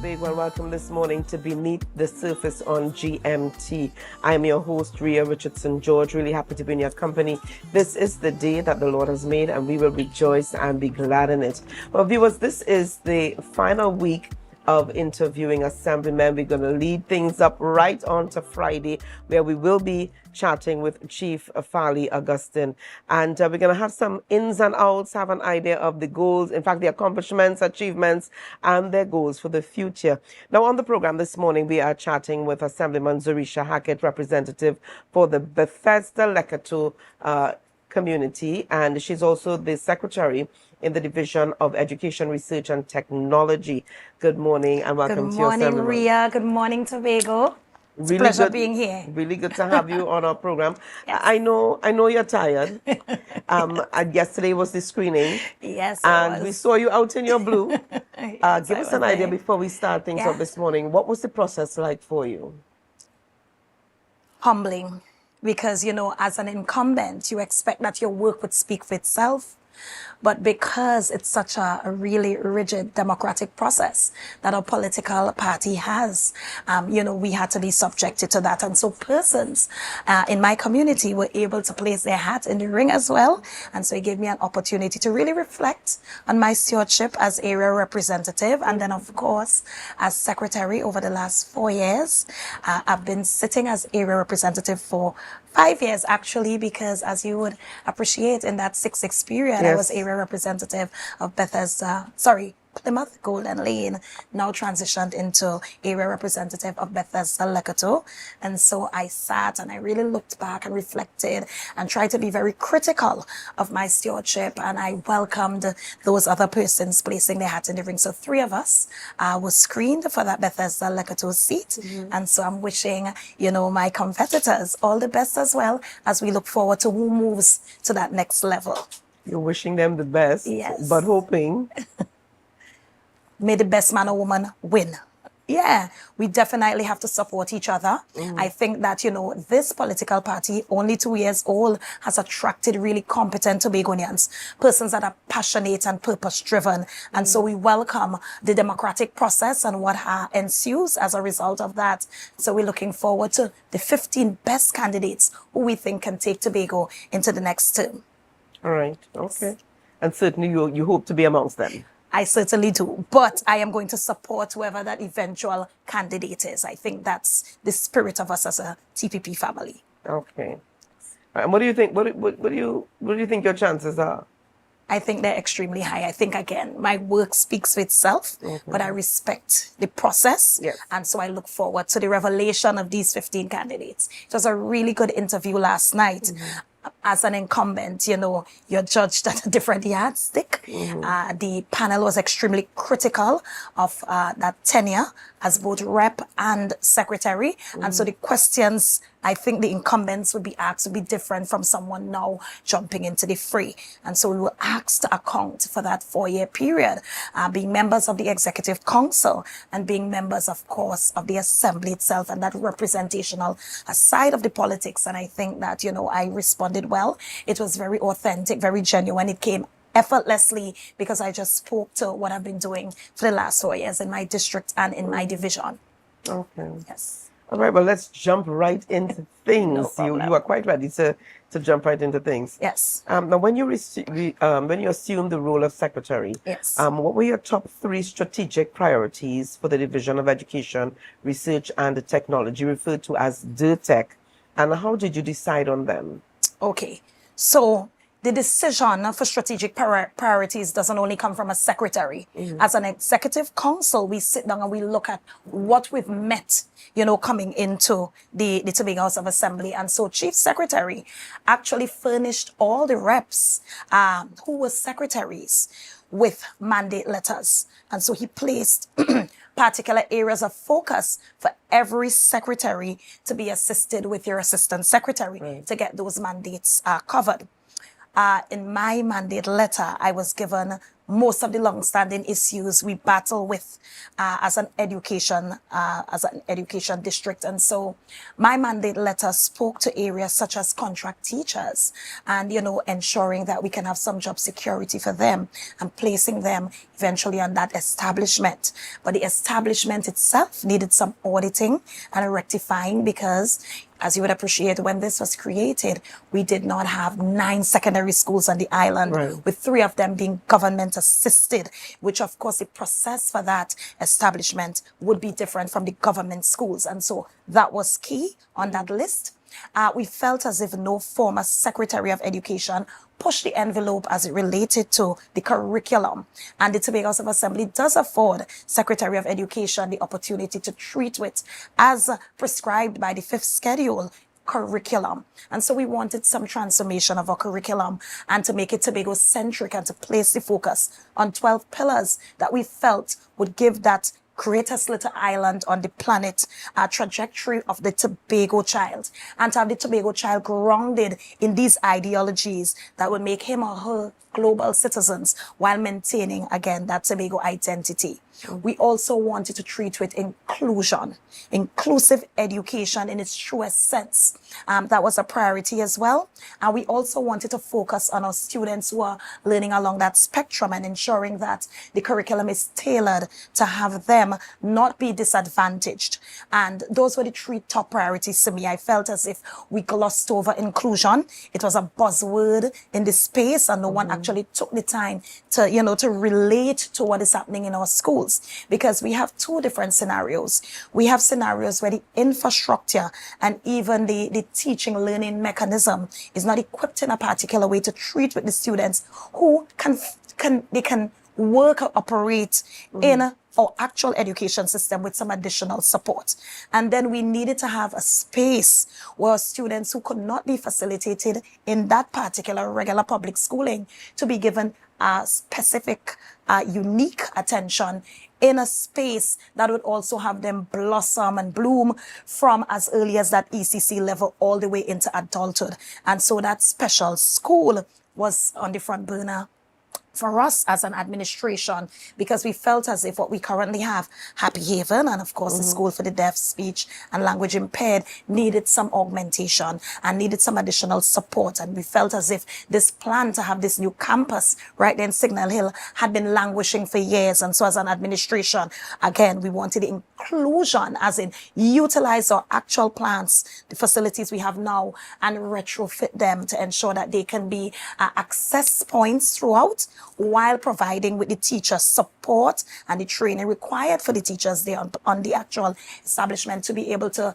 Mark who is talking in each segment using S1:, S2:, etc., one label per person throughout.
S1: big well welcome this morning to Beneath the Surface on GMT. I am your host, Rhea Richardson-George. Really happy to be in your company. This is the day that the Lord has made, and we will rejoice and be glad in it. Well, viewers, this is the final week of interviewing Assemblymen. We're going to lead things up right on to Friday, where we will be chatting with Chief Farley Augustine. And we're going to have some ins and outs, have an idea of the goals, in fact, the accomplishments, achievements, and their goals for the future. Now, on the program this morning, we are chatting with Assemblyman Zorisha Hackett, representative for the Bethesda Leato community, and she's also the secretary in the Division of Education, Research and Technology. Good morning and welcome to your
S2: Good morning, Rhea. Good morning, Tobago. It's a pleasure being here.
S1: Really good to have you on our program.
S2: Yes.
S1: I know you're tired. And yesterday was the screening.
S2: Yes,
S1: and we saw you out in your blue.
S2: Yes,
S1: Give us an idea before we start things up this morning. What was the process like for you?
S2: Humbling, because, as an incumbent, you expect that your work would speak for itself. But because it's such a really rigid democratic process that our political party has, we had to be subjected to that. And so persons in my community were able to place their hat in the ring as well. And so it gave me an opportunity to really reflect on my stewardship as area representative. And then, of course, as secretary over the last 4 years, I've been sitting as area representative for 5 years, actually, because as you would appreciate in that 6-6 period, I was area representative of Plymouth Golden Lane, now transitioned into area representative of Bethesda Leato. And so I sat and I really looked back and reflected and tried to be very critical of my stewardship. And I welcomed those other persons placing their hat in the ring. So 3 of us were screened for that Bethesda Leato seat. And so I'm wishing, my competitors all the best as well as we look forward to who moves to that next level.
S1: You're wishing them the best, but hoping...
S2: May the best man or woman win. Yeah, we definitely have to support each other. I think that, this political party, only 2 years old, has attracted really competent Tobagonians, persons that are passionate and purpose-driven. And so we welcome the democratic process and what ensues as a result of that. So we're looking forward to the 15 best candidates who we think can take Tobago into the next term.
S1: All right. Okay. And certainly you hope to be amongst them.
S2: I certainly do, but I am going to support whoever that eventual candidate is. I think that's the spirit of us as a TPP family.
S1: Okay. And what do you think? What do you think your chances are?
S2: I think they're extremely high. I think, again, my work speaks for itself, but I respect the process.
S1: Yes.
S2: And so I look forward to the revelation of these 15 candidates. It was a really good interview last night. As an incumbent, you're judged at a different yardstick. The panel was extremely critical of that tenure as both rep and secretary. And so the questions I think the incumbents would be asked to be different from someone now jumping into the fray. And so we were asked to account for that 4-year period, being members of the Executive Council and being members, of course, of the Assembly itself and that representational side of the politics. And I think that, I responded well. It was very authentic, very genuine. It came effortlessly because I just spoke to what I've been doing for the last 4 years in my district and in my division.
S1: Okay.
S2: Yes.
S1: All right, well, let's jump right into things. You are quite ready to jump right into things.
S2: Yes.
S1: Now, when you assumed the role of secretary, what were your top 3 strategic priorities for the Division of Education, Research and Technology, referred to as DIRTech, and how did you decide on them?
S2: Okay, so the decision for strategic priorities doesn't only come from a secretary. As an executive council, we sit down and we look at what we've met, coming into the Tobago House of Assembly. And so Chief Secretary actually furnished all the reps who were secretaries with mandate letters. And so he placed particular areas of focus for every secretary to be assisted with your assistant secretary to get those mandates covered. In my mandate letter, I was given most of the long-standing issues we battle with as an education district. And so my mandate letter spoke to areas such as contract teachers and, ensuring that we can have some job security for them and placing them eventually on that establishment. But the establishment itself needed some auditing and rectifying because, as you would appreciate, when this was created, we did not have 9 secondary schools on the island,
S1: right,
S2: with 3 of them being government assisted, which of course the process for that establishment would be different from the government schools. And so that was key on that list. We felt as if no former Secretary of Education pushed the envelope as it related to the curriculum. And the Tobago House of Assembly does afford Secretary of Education the opportunity to treat with, as prescribed by the 5th schedule, curriculum. And so we wanted some transformation of our curriculum and to make it Tobago-centric and to place the focus on 12 pillars that we felt would give that greatest little island on the planet, trajectory of the Tobago child, and to have the Tobago child grounded in these ideologies that would make him or her global citizens while maintaining, again, that Tobago identity. We also wanted to treat with inclusion, inclusive education in its truest sense. That was a priority as well. And we also wanted to focus on our students who are learning along that spectrum and ensuring that the curriculum is tailored to have them not be disadvantaged. And those were the 3 top priorities to me. I felt as if we glossed over inclusion. It was a buzzword in the space and no one actually took the time to, to relate to what is happening in our schools. Because we have 2 different scenarios. We have scenarios where the infrastructure and even the teaching learning mechanism is not equipped in a particular way to treat with the students who can work or operate in our actual education system with some additional support. And then we needed to have a space where students who could not be facilitated in that particular regular public schooling to be given specific, unique attention in a space that would also have them blossom and bloom from as early as that ECC level all the way into adulthood. And so that special school was on the front burner for us as an administration, because we felt as if what we currently have, Happy Haven, and of course the School for the Deaf, Speech and Language Impaired, needed some augmentation and needed some additional support. And we felt as if this plan to have this new campus right there in Signal Hill had been languishing for years. And so as an administration, again, we wanted inclusion, as in utilize our actual plans, the facilities we have now, and retrofit them to ensure that they can be access points throughout, while providing with the teacher support and the training required for the teachers there on the actual establishment to be able to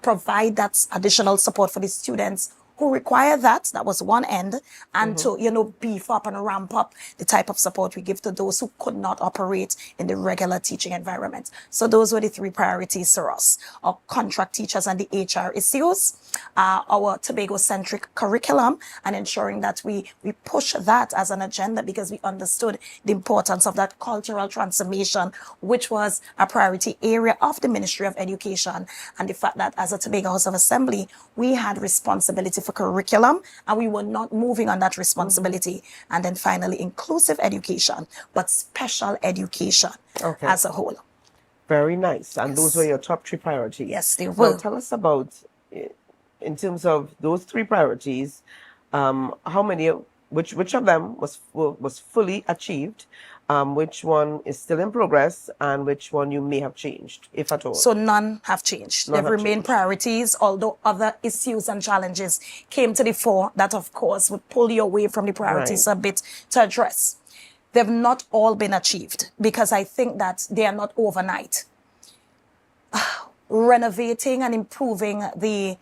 S2: provide that additional support for the students who require that. That was one end. And to, beef up and ramp up the type of support we give to those who could not operate in the regular teaching environment. So those were the 3 priorities for us: our contract teachers and the HR issues, our Tobago-centric curriculum, and ensuring that we push that as an agenda because we understood the importance of that cultural transformation, which was a priority area of the Ministry of Education, and the fact that as a Tobago House of Assembly, we had responsibility for curriculum and we were not moving on that responsibility. And then finally, inclusive education, but special education as a whole.
S1: Very nice. And those were your top 3 priorities.
S2: Yes, they were.
S1: Now tell us about, in terms of those 3 priorities, how many, which of them was fully achieved, which one is still in progress, and which one you may have changed, if at all?
S2: So none have changed. They've remained priorities, although other issues and challenges came to the fore that, of course, would pull you away from the priorities a bit to address. They've not all been achieved because I think that they are not overnight. Renovating and improving the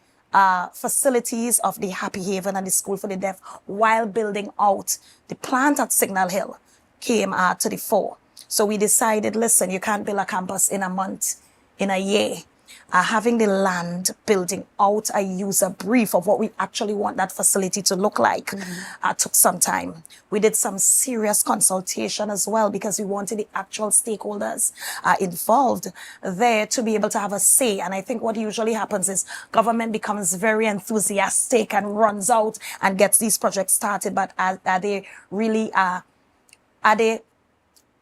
S2: facilities of the Happy Haven and the School for the Deaf while building out the plant at Signal Hill came to the fore. So we decided, listen, you can't build a campus in a month, in a year. Having the land, building out a user brief of what we actually want that facility to look like took some time. We did some serious consultation as well because we wanted the actual stakeholders involved there to be able to have a say. And I think what usually happens is government becomes very enthusiastic and runs out and gets these projects started, but are they really Are they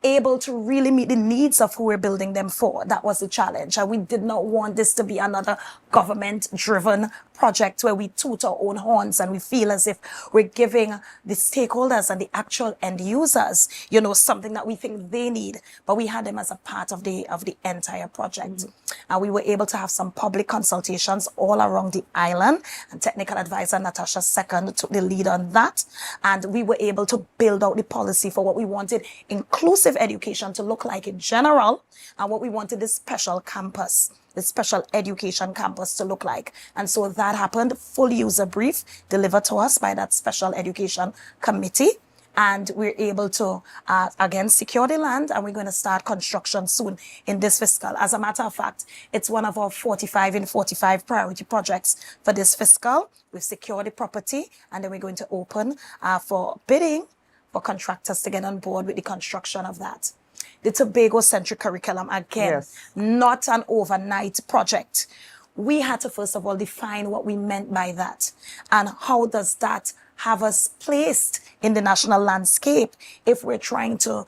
S2: able to really meet the needs of who we're building them for? That was the challenge. And we did not want this to be another government-driven project where we toot our own horns and we feel as if we're giving the stakeholders and the actual end users, something that we think they need. But we had them as a part of the entire project. And we were able to have some public consultations all around the island. And technical advisor Natasha Second took the lead on that. And we were able to build out the policy for what we wanted inclusive education to look like in general, and what we wanted this special campus, this special education campus to look like. And so that happened. Full user brief delivered to us by that special education committee. And we're able to, again, secure the land, and we're going to start construction soon in this fiscal. As a matter of fact, it's one of our 45 in 45 priority projects for this fiscal. We've secured the property, and then we're going to open for bidding for contractors to get on board with the construction of that. The Tobago-centric curriculum, again, not an overnight project. We had to, first of all, define what we meant by that. And how does that have us placed in the national landscape if we're trying to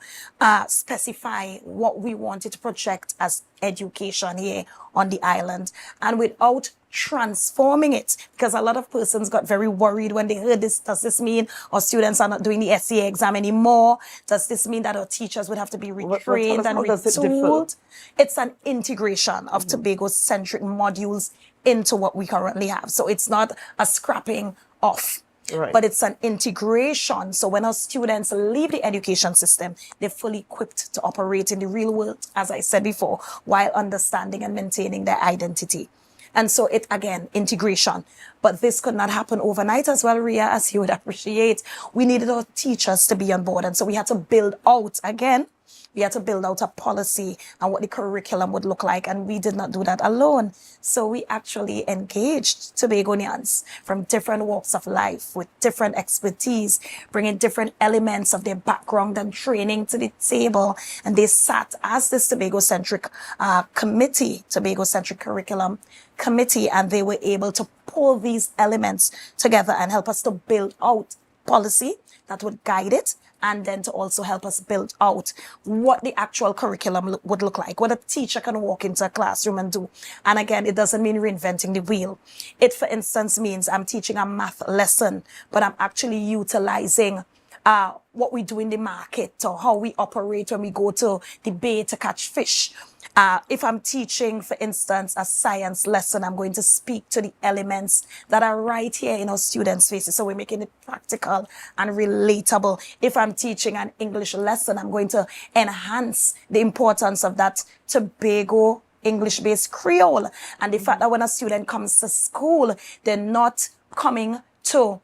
S2: specify what we wanted to project as education here on the island, and without transforming it, because a lot of persons got very worried when they heard this. Does this mean our students are not doing the SCA exam anymore? Does this mean that our teachers would have to be retrained and retooled? It's an integration of Tobago-centric modules into what we currently have. So it's not a scrapping off. Right. But it's an integration. So when our students leave the education system, they're fully equipped to operate in the real world, as I said before, while understanding and maintaining their identity. And so it, again, integration. But this could not happen overnight as well, Rhea, as you would appreciate. We needed our teachers to be on board. And so we had to build out, again, we had to build out a policy and what the curriculum would look like. And we did not do that alone. So we actually engaged Tobagonians from different walks of life with different expertise, bringing different elements of their background and training to the table. And they sat as this Tobago-centric committee, Tobago-centric curriculum committee, and they were able to pull these elements together and help us to build out policy that would guide it, and then to also help us build out what the actual curriculum would look like, what a teacher can walk into a classroom and do. And again, it doesn't mean reinventing the wheel. It, for instance, means I'm teaching a math lesson, but I'm actually utilizing what we do in the market or how we operate when we go to the bay to catch fish. If I'm teaching, for instance, a science lesson, I'm going to speak to the elements that are right here in our students' faces. So we're making it practical and relatable. If I'm teaching an English lesson, I'm going to enhance the importance of that Tobago English-based Creole. And the fact that when a student comes to school, they're not coming to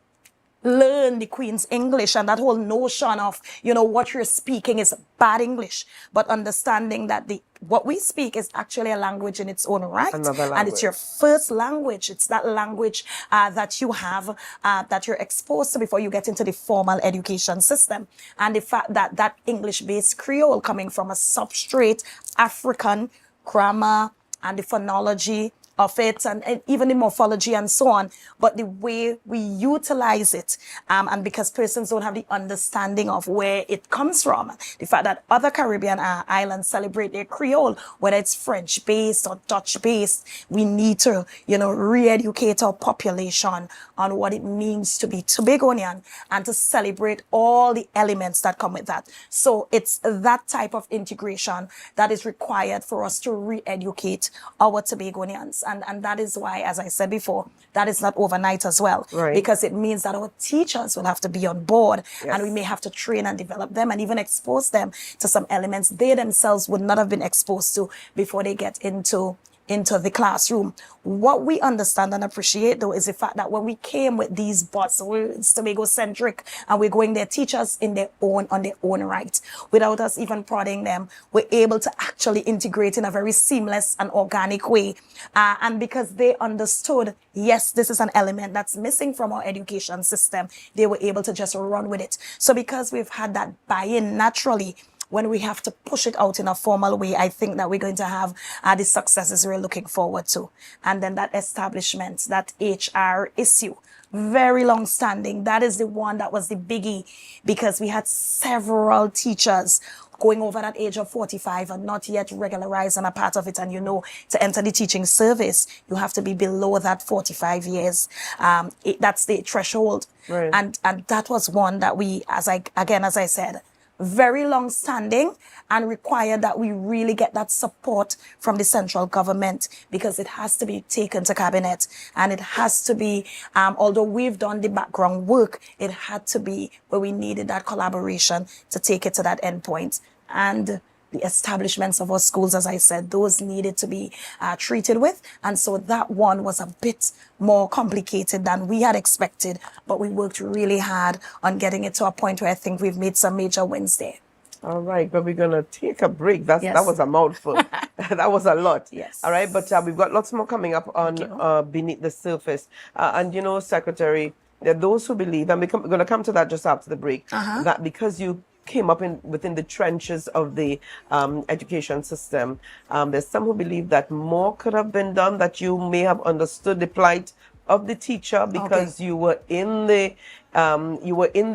S2: learn the Queen's English and that whole notion of, what you're speaking is bad English, but understanding that what we speak is actually a language in its own right. And it's your first language. It's that language that you have, that you're exposed to before you get into the formal education system. And the fact that that English-based Creole coming from a substrate African grammar and the phonology of it, and even the morphology and so on, but the way we utilize it, and because persons don't have the understanding of where it comes from, the fact that other Caribbean islands celebrate their Creole, whether it's French-based or Dutch-based, we need to, re-educate our population on what it means to be Tobagonian and to celebrate all the elements that come with that. So it's that type of integration that is required for us to re-educate our Tobagonians. And that is why, as I said before, that is not overnight as well. Right. Because it means that our teachers will have to be on board, and we may have to train and develop them and even expose them to some elements they themselves would not have been exposed to before they get into the classroom. What we understand and appreciate, though, is the fact that when we came with these buzzwords, Tobago-centric, and we're going there, teachers on their own right, without us even prodding them, we're able to actually integrate in a very seamless and organic way. And because they understood, yes, this is an element that's missing from our education system, they were able to just run with it. So because we've had that buy-in naturally, when we have to push it out in a formal way, I think that we're going to have the successes we're looking forward to. And then that establishment, that HR issue very long standing. That is the one that was the biggie, because we had several teachers going over that age of 45 and not yet regularized and a part of it. And you know, to enter the teaching service, you have to be below that 45 years. That's the threshold.
S1: Right.
S2: And that was one that we, as I said, very long standing, and required that we really get that support from the central government, because it has to be taken to cabinet, and it has to be, although we've done the background work, it had to be where we needed that collaboration to take it to that end point. And the establishments of our schools, as I said, those needed to be treated with. And so that one was a bit more complicated than we had expected, but we worked really hard on getting it to a point where I think we've made some major wins there.
S1: All right, but we're going to take a break. That was a mouthful. That was a lot.
S2: Yes.
S1: All right, but we've got lots more coming up on Beneath the Surface. And, you know, Secretary, there are those who believe, and we're going to come to that just after the break, that because you came up within the trenches of the education system, there's some who believe that more could have been done, that you may have understood the plight of the teacher because you were in the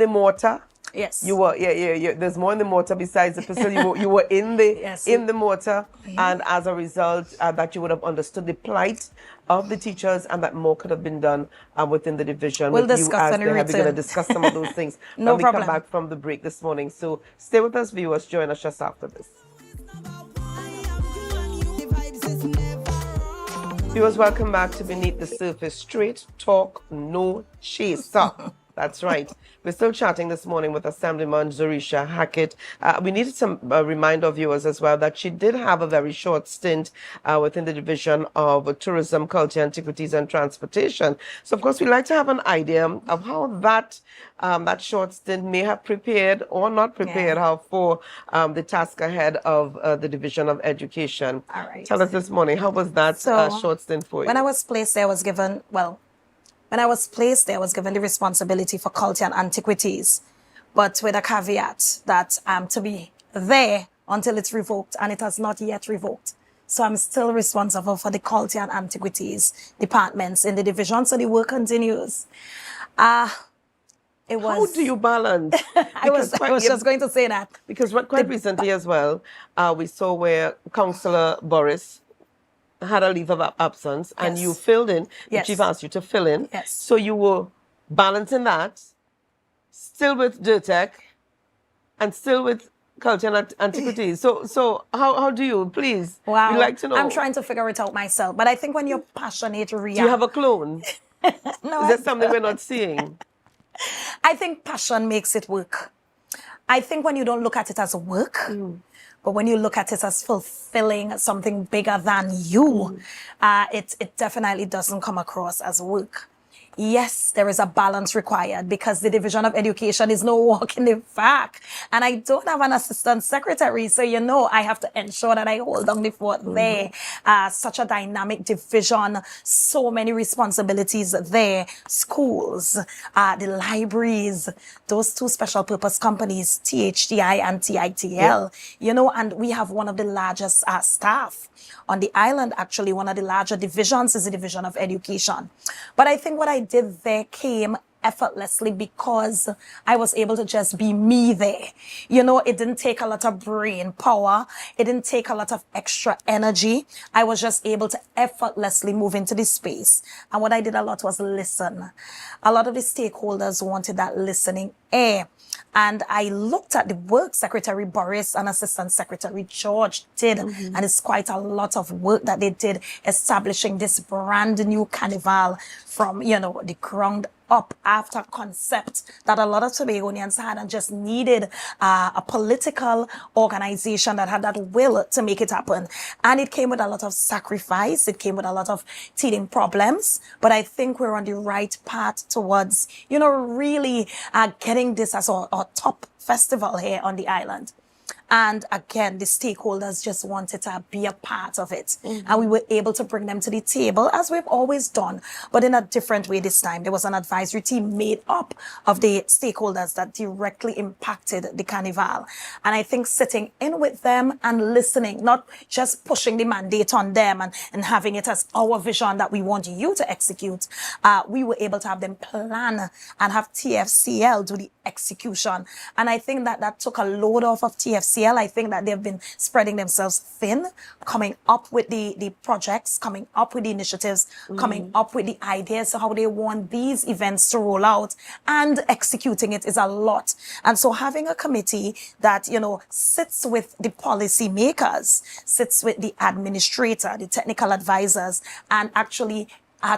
S1: mortar.
S2: Yes.
S1: You were, yeah. There's more in the mortar besides the pistol. You were in the in the mortar, and as a result, that you would have understood the plight of the teachers, and that more could have been done within the division.
S2: We'll discuss when we return.
S1: We're going to discuss some of those things
S2: No
S1: when we
S2: problem.
S1: come back from the break this morning. So stay with us, viewers. Join us just after this. Viewers, welcome back to Beneath the Surface. Straight talk, no chaser. That's right. We're still chatting this morning with Assemblyman Zorisha Hackett. We needed to remind our viewers as well that she did have a very short stint within the Division of Tourism, Culture, Antiquities and Transportation. So, of course, we'd like to have an idea of how that short stint may have prepared or not prepared her for the task ahead of the Division of Education.
S2: All right.
S1: Tell us this morning, how was that short stint for you?
S2: When I was placed there, I was given the responsibility for culture and antiquities, but with a caveat that I'm to be there until it's revoked, and it has not yet revoked. So I'm still responsible for the culture and antiquities departments in the division, so the work continues. How
S1: do you balance?
S2: I was just going to say that.
S1: Because quite recently as well, we saw where Councillor Boris had a leave of absence, and you filled in. The chief asked you to fill in.
S2: Yes.
S1: So you were balancing that, still with DIRTEC, and still with culture and antiquities. So how do you, please?
S2: Wow.
S1: We'd like to know.
S2: I'm trying to figure it out myself, but I think when you're passionate, Rhea.
S1: Do you have a clone?
S2: No.
S1: Is that something we're not seeing?
S2: I think passion makes it work. I think when you don't look at it as work, but when you look at it as fulfilling something bigger than you, it definitely doesn't come across as work. Yes, there is a balance required, because the Division of Education is no walk in the park. And I don't have an assistant secretary. So, you know, I have to ensure that I hold down the fort there. Such a dynamic division, so many responsibilities there. Schools, the libraries, those two special purpose companies, THDI and TITL, you know, and we have one of the largest staff on the island. Actually, one of the larger divisions is the Division of Education. But I think what I did there came effortlessly because I was able to just be me there. You know, it didn't take a lot of brain power. It didn't take a lot of extra energy. I was just able to effortlessly move into this space. And what I did a lot was listen. A lot of the stakeholders wanted that listening air. And I looked at the work Secretary Boris and Assistant Secretary George did. And it's quite a lot of work that they did establishing this brand new carnival from, you know, the ground up after concept that a lot of Tobagonians had, and just needed a political organization that had that will to make it happen. And it came with a lot of sacrifice. It came with a lot of teething problems. But I think we're on the right path towards, you know, really getting this as our top festival here on the island. And again, the stakeholders just wanted to be a part of it. And we were able to bring them to the table as we've always done, but in a different way this time. There was an advisory team made up of the stakeholders that directly impacted the carnival. And I think sitting in with them and listening, not just pushing the mandate on them and having it as our vision that we want you to execute, we were able to have them plan and have TFCL do the execution. And I think that that took a load off of TFCL. I think that they've been spreading themselves thin, coming up with the projects, coming up with the initiatives, coming up with the ideas of how they want these events to roll out, and executing it is a lot. And so having a committee that, you know, sits with the policy makers, sits with the administrator, the technical advisors, and actually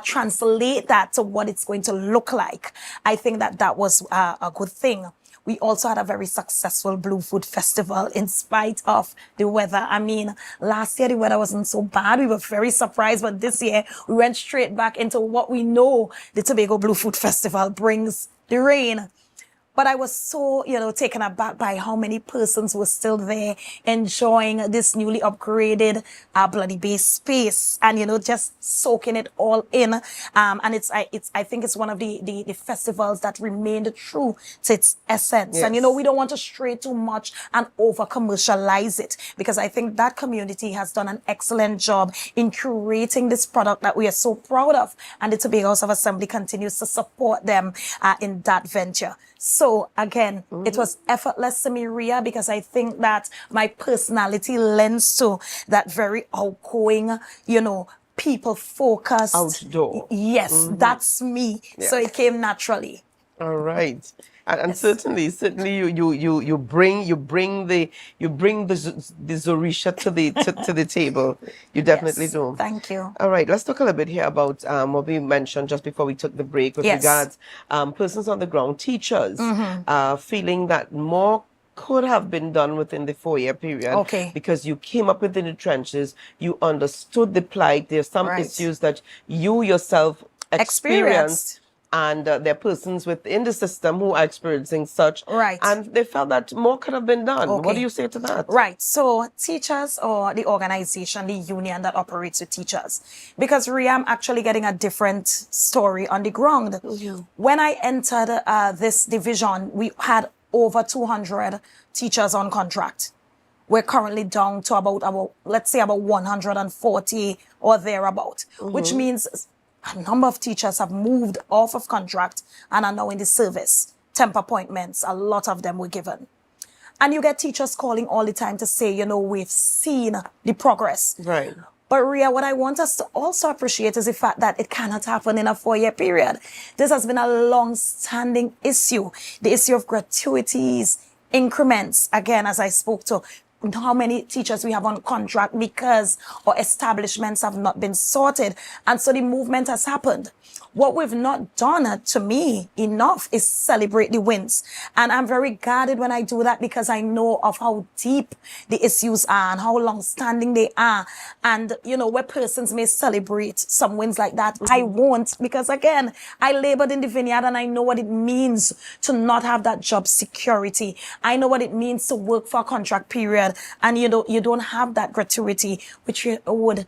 S2: translate that to what it's going to look like, I think that that was a good thing. We also had a very successful Blue Food Festival in spite of the weather. I mean, last year the weather wasn't so bad. We were very surprised, but this year we went straight back into what we know the Tobago Blue Food Festival brings, the rain. But I was so, you know, taken aback by how many persons were still there enjoying this newly upgraded Bloody Bay space and, you know, just soaking it all in. And I think it's one of the festivals that remained true to its essence.
S1: Yes.
S2: And, you know, we don't want to stray too much and over commercialize it, because I think that community has done an excellent job in curating this product that we are so proud of. And the Tobago House of Assembly continues to support them in that venture. So again, it was effortless to me, Rhea, because I think that my personality lends to that very outgoing, you know, people focused.
S1: Outdoor.
S2: Yes, that's me.
S1: Yeah.
S2: So it came naturally.
S1: All right. And certainly you bring the Zorisha to the table. You definitely
S2: Yes,
S1: do.
S2: thank you.
S1: All right, let's talk a little bit here about what we mentioned just before we took the break with
S2: Yes.
S1: regards persons on the ground, teachers, feeling that more could have been done within the 4-year period.
S2: Okay.
S1: Because you came up within the trenches, you understood the plight. There's some
S2: Right.
S1: issues that you yourself experienced.
S2: Experienced.
S1: And there are persons within the system who are experiencing such.
S2: Right.
S1: And they felt that more could have been done. What
S2: Okay.
S1: do you say to that?
S2: Right. So teachers, or the organization, the union that operates with teachers, because Rhea, I'm actually getting a different story on the ground. When I entered this division, we had over 200 teachers on contract. We're currently down to about let's say about 140 or thereabout, which means a number of teachers have moved off of contract and are now in the service. Temp appointments, a lot of them were given. And you get teachers calling all the time to say, you know, we've seen the progress.
S1: Right.
S2: But Rhea, what I want us to also appreciate is the fact that it cannot happen in a 4-year period. This has been a long-standing issue. The issue of gratuities, increments. Again, as I spoke to, how many teachers we have on contract because our establishments have not been sorted. And so the movement has happened. What we've not done, to me, enough is celebrate the wins. And I'm very guarded when I do that, because I know of how deep the issues are and how long-standing they are. And, you know, where persons may celebrate some wins like that, I won't, because, again, I labored in the vineyard and I know what it means to not have that job security. I know what it means to work for a contract period and, you know, you don't have that gratuity, which you would.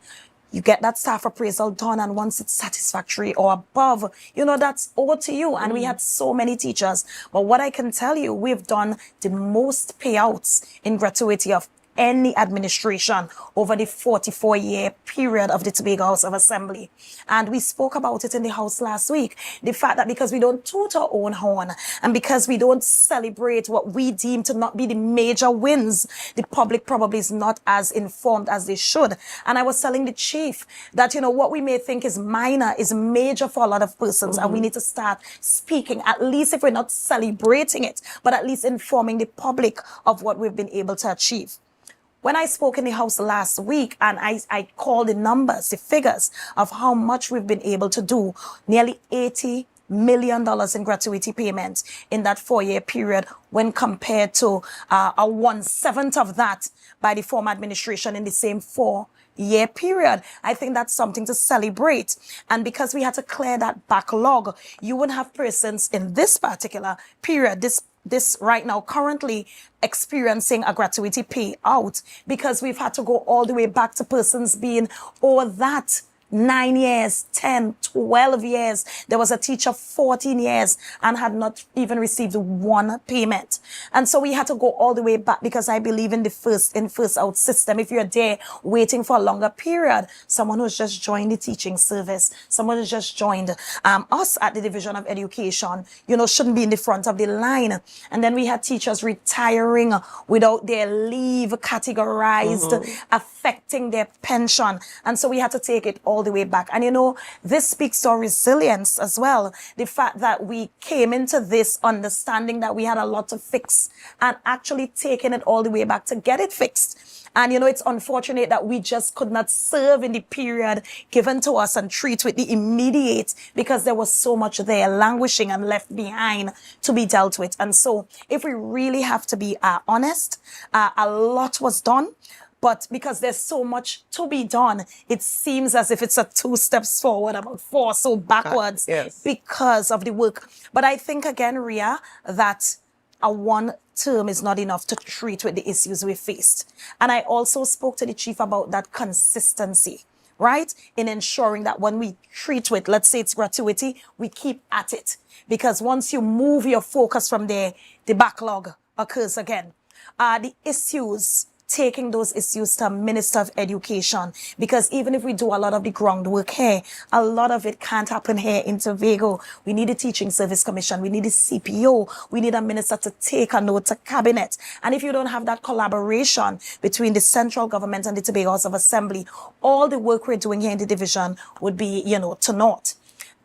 S2: You get that staff appraisal done, and once it's satisfactory or above, you know, that's over to you. And we had so many teachers. But what I can tell you, we've done the most payouts in gratuity of any administration over the 44-year period of the Tobago House of Assembly. And we spoke about it in the House last week. The fact that because we don't toot our own horn and because we don't celebrate what we deem to not be the major wins, the public probably is not as informed as they should. And I was telling the chief that, you know, what we may think is minor is major for a lot of persons. And we need to start speaking, at least if we're not celebrating it, but at least informing the public of what we've been able to achieve. When I spoke in the House last week and I called the numbers, the figures of how much we've been able to do, nearly $80 million in gratuity payments in that 4-year period, when compared to a 1/7 of that by the former administration in the same 4-year period. I think that's something to celebrate. And because we had to clear that backlog, you would have persons in this particular period, this this right now, currently experiencing a gratuity payout because we've had to go all the way back to persons being over that 9 years, 10, 12 years. There was a teacher 14 years and had not even received one payment. And so we had to go all the way back because I believe in the first in, first out system. If you're there waiting for a longer period, someone who's just joined the teaching service, someone who's just joined us at the Division of Education, shouldn't be in the front of the line. And then we had teachers retiring without their leave categorized, affecting their pension. And so we had to take it all the way back. And this speaks to our resilience as well. The fact that we came into this understanding that we had a lot to fix and actually taking it all the way back to get it fixed. And it's unfortunate that we just could not serve in the period given to us and treat with the immediate because there was so much there languishing and left behind to be dealt with. And so if we really have to be honest, a lot was done. But because there's so much to be done, it seems as if it's a 2 steps forward, about 4 so backwards because of the work. But I think, again, Rhea, that a one term is not enough to treat with the issues we faced. And I also spoke to the chief about that consistency, right? In ensuring that when we treat with, let's say it's gratuity, we keep at it. Because once you move your focus from there, the backlog occurs again. The issues, taking those issues to Minister of Education, because even if we do a lot of the groundwork here, a lot of it can't happen here in Tobago. We need a Teaching Service Commission. We need a CPO. We need a minister to take a note to cabinet. And if you don't have that collaboration between the central government and the Tobago House of Assembly, all the work we're doing here in the division would be, to naught.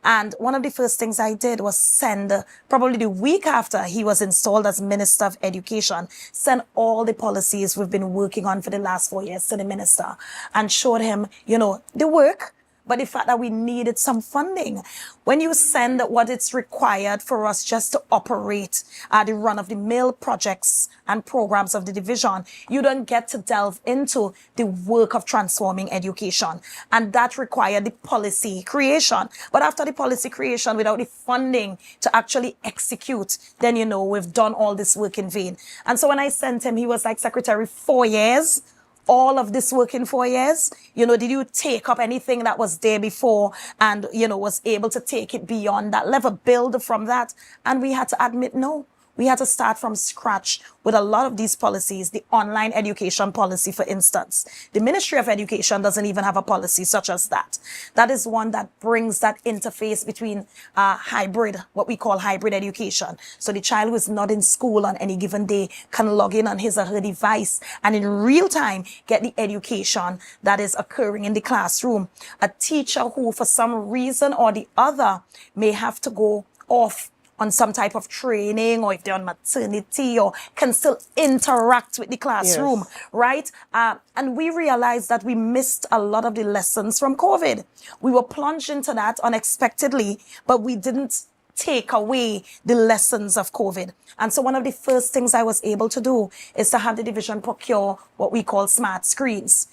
S2: And one of the first things I did was send, probably the week after he was installed as Minister of Education, send all the policies we've been working on for the last 4 years to the minister and showed him, the work, but the fact that we needed some funding. When you send what it's required for us just to operate the run-of-the-mill projects and programs of the division, you don't get to delve into the work of transforming education. And that required the policy creation. But after the policy creation, without the funding to actually execute, then, we've done all this work in vain. And so when I sent him, he was like, Secretary, 4 years? All of this work in 4 years, did you take up anything that was there before and, was able to take it beyond that level, build from that? And we had to admit, no. We had to start from scratch with a lot of these policies. The online education policy, for instance. The Ministry of Education doesn't even have a policy such as that. That is one that brings that interface between hybrid, what we call hybrid education. So the child who is not in school on any given day can log in on his or her device and in real time get the education that is occurring in the classroom. A teacher who, for some reason or the other, may have to go off on some type of training, or if they're on maternity, or can still interact with the classroom, right? And we realized that we missed a lot of the lessons from COVID. We were plunged into that unexpectedly, but we didn't take away the lessons of COVID. And so one of the first things I was able to do is to have the division procure what we call smart screens.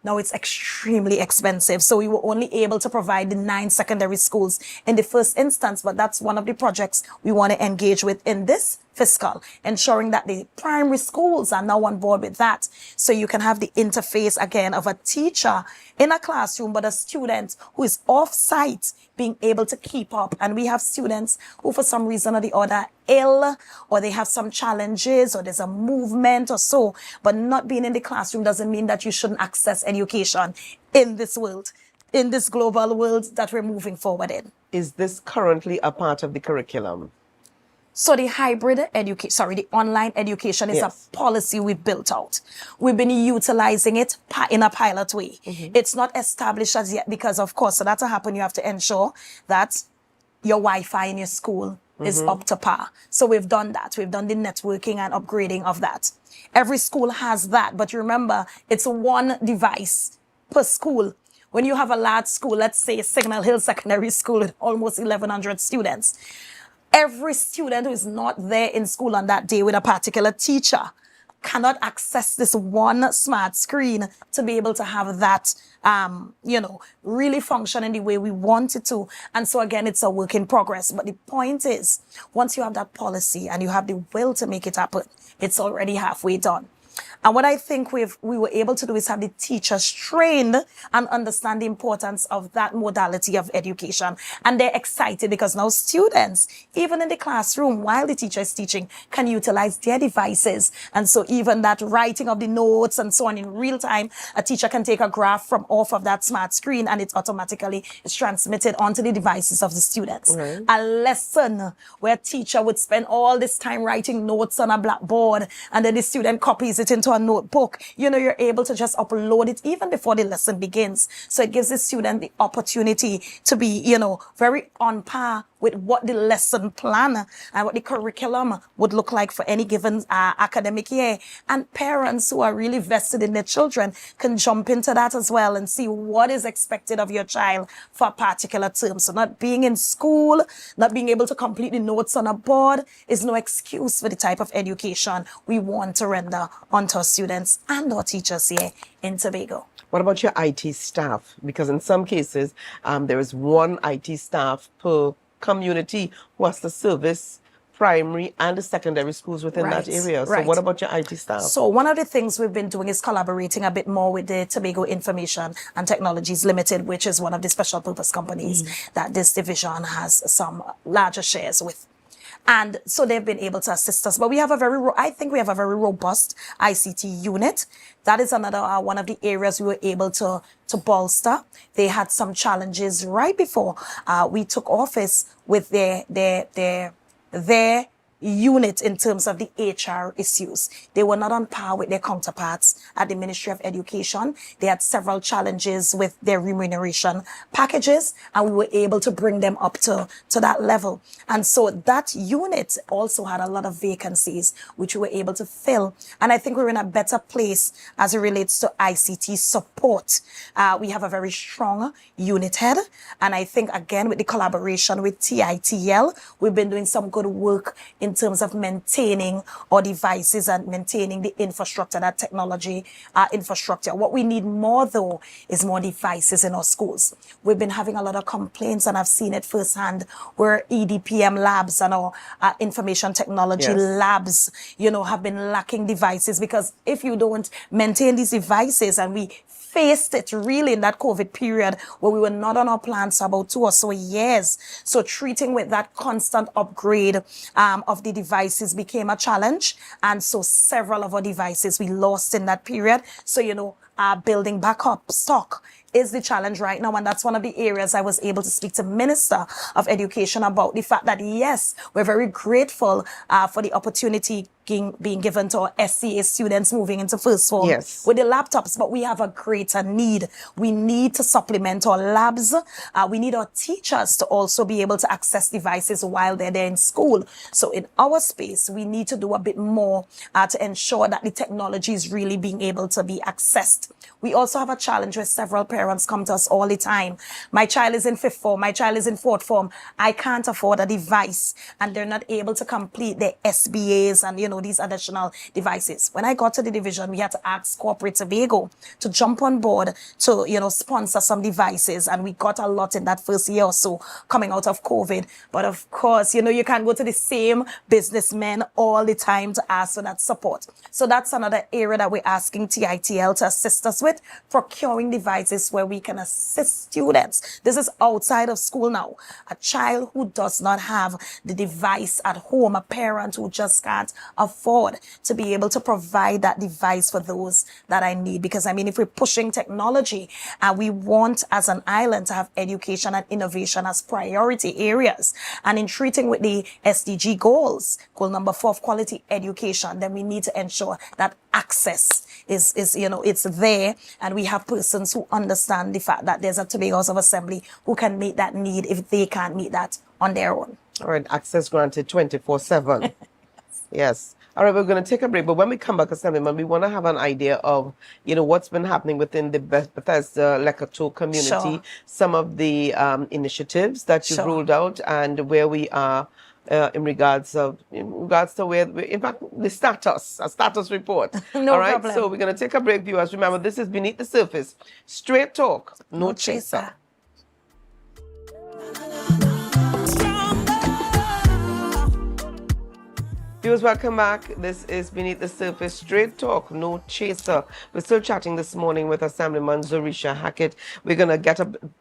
S2: Now it's extremely expensive. So we were only able to provide the 9 secondary schools in the first instance, but that's one of the projects we want to engage with in this fiscal, ensuring that the primary schools are now on board with that. So you can have the interface again of a teacher in a classroom, but a student who is off-site being able to keep up. And we have students who for some reason or the other ill, or they have some challenges, or there's a movement or so, but not being in the classroom doesn't mean that you shouldn't access education in this world, in this global world that we're moving forward in.
S1: Is this currently a part of the curriculum?
S2: So the the online education is a policy we built out. We've been utilizing it in a pilot way. It's not established as yet because, of course, so that to happen, you have to ensure that your Wi-Fi in your school is up to par. So we've done that. We've done the networking and upgrading of that. Every school has that, but remember, it's one device per school. When you have a large school, let's say Signal Hill Secondary School with almost 1,100 students, every student who is not there in school on that day with a particular teacher cannot access this one smart screen to be able to have that, really function in the way we want it to. And so again, it's a work in progress. But the point is, once you have that policy and you have the will to make it happen, it's already halfway done. And what I think we were able to do is have the teachers trained and understand the importance of that modality of education. And they're excited because now students, even in the classroom, while the teacher is teaching, can utilize their devices. And so even that writing of the notes and so on in real time, a teacher can take a graph from off of that smart screen and it automatically is transmitted onto the devices of the students.
S1: Right.
S2: A lesson where a teacher would spend all this time writing notes on a blackboard and then the student copies it into a notebook. You're able to just upload it even before the lesson begins. So it gives the student the opportunity to be, very on par with what the lesson plan and what the curriculum would look like for any given academic year. And parents who are really vested in their children can jump into that as well and see what is expected of your child for a particular term. So not being in school, not being able to complete the notes on a board is no excuse for the type of education we want to render onto our students and our teachers here in Tobago.
S1: What about your IT staff? Because in some cases, there is one IT staff per community who has to service primary and the secondary schools within that area. So what about your IT staff?
S2: So one of the things we've been doing is collaborating a bit more with the Tobago Information and Technologies Limited, which is one of the special purpose companies that this division has some larger shares with. And so they've been able to assist us. But we have I think we have a very robust ICT unit. That is another one of the areas we were able to bolster. They had some challenges right before we took office with their unit in terms of the HR issues. They were not on par with their counterparts at the Ministry of Education. They had several challenges with their remuneration packages, and we were able to bring them up to that level. And so that unit also had a lot of vacancies, which we were able to fill. And I think we're in a better place as it relates to ICT support. We have a very strong unit head. And I think, again, with the collaboration with TITL, we've been doing some good work in terms of maintaining our devices and maintaining the infrastructure, that technology infrastructure. What we need more, though, is more devices in our schools. We've been having a lot of complaints, and I've seen it firsthand, where EDPM labs and our information technology labs, have been lacking devices, because if you don't maintain these devices, and we faced it really in that COVID period where we were not on our plans for about 2 or so years. So treating with that constant upgrade of the devices became a challenge. And so several of our devices we lost in that period. So, building back up stock is the challenge right now. And that's one of the areas I was able to speak to Minister of Education about, the fact that, yes, we're very grateful for the opportunity being given to our SCA students moving into first form with the laptops, but we have a greater need. We need to supplement our labs. We need our teachers to also be able to access devices while they're there in school. So in our space, we need to do a bit more to ensure that the technology is really being able to be accessed. We also have a challenge where several parents come to us all the time. My child is in 5th form. My child is in 4th form. I can't afford a device, and they're not able to complete their SBAs and, these additional devices. When I got to the division, we had to ask Corporate Tobago to jump on board to, sponsor some devices. And we got a lot in that first year or so coming out of COVID. But of course, you can't go to the same businessmen all the time to ask for that support. So that's another area that we're asking TITL to assist us with, procuring devices where we can assist students. This is outside of school now. A child who does not have the device at home, a parent who just can't afford to be able to provide that device for those that I need. Because if we're pushing technology and we want as an island to have education and innovation as priority areas, and in treating with the SDG goals, goal number 4 of quality education, then we need to ensure that access is it's there, and we have persons who understand the fact that there's a Tobago House of Assembly who can meet that need if they can't meet that on their own.
S1: All right, access granted 24/7. Yes. All right, we're going to take a break, but when we come back, Assemblyman, we want to have an idea of, what's been happening within the Bethesda Leato community, some of the initiatives that you've rolled out, and where we are in regards to where, in fact, a status report.
S2: No
S1: All right,
S2: problem.
S1: so we're going to take a break, viewers. Remember, this is Beneath the Surface. Straight talk, no chaser. Viewers, welcome back. This is Beneath the Surface, straight talk, no chaser. We're still chatting this morning with Assemblyman Zorisha Hackett. We're going to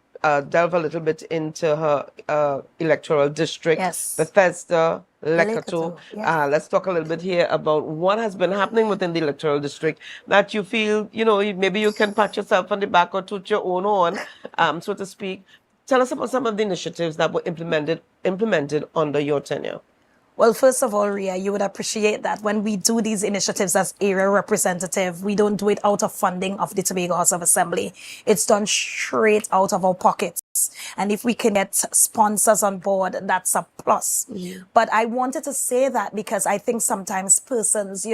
S1: delve a little bit into her electoral district,
S2: Yes.
S1: Bethesda, Leato.
S2: Yes.
S1: Let's talk a little bit here about what has been happening within the electoral district that you feel, maybe you can pat yourself on the back or toot your own horn, so to speak. Tell us about some of the initiatives that were implemented under your tenure.
S2: Well, first of all, Rhea, you would appreciate that when we do these initiatives as area representative, we don't do it out of funding of the Tobago House of Assembly. It's done straight out of our pockets. And if we can get sponsors on board, that's a plus. Mm-hmm. But I wanted to say that because I think sometimes persons,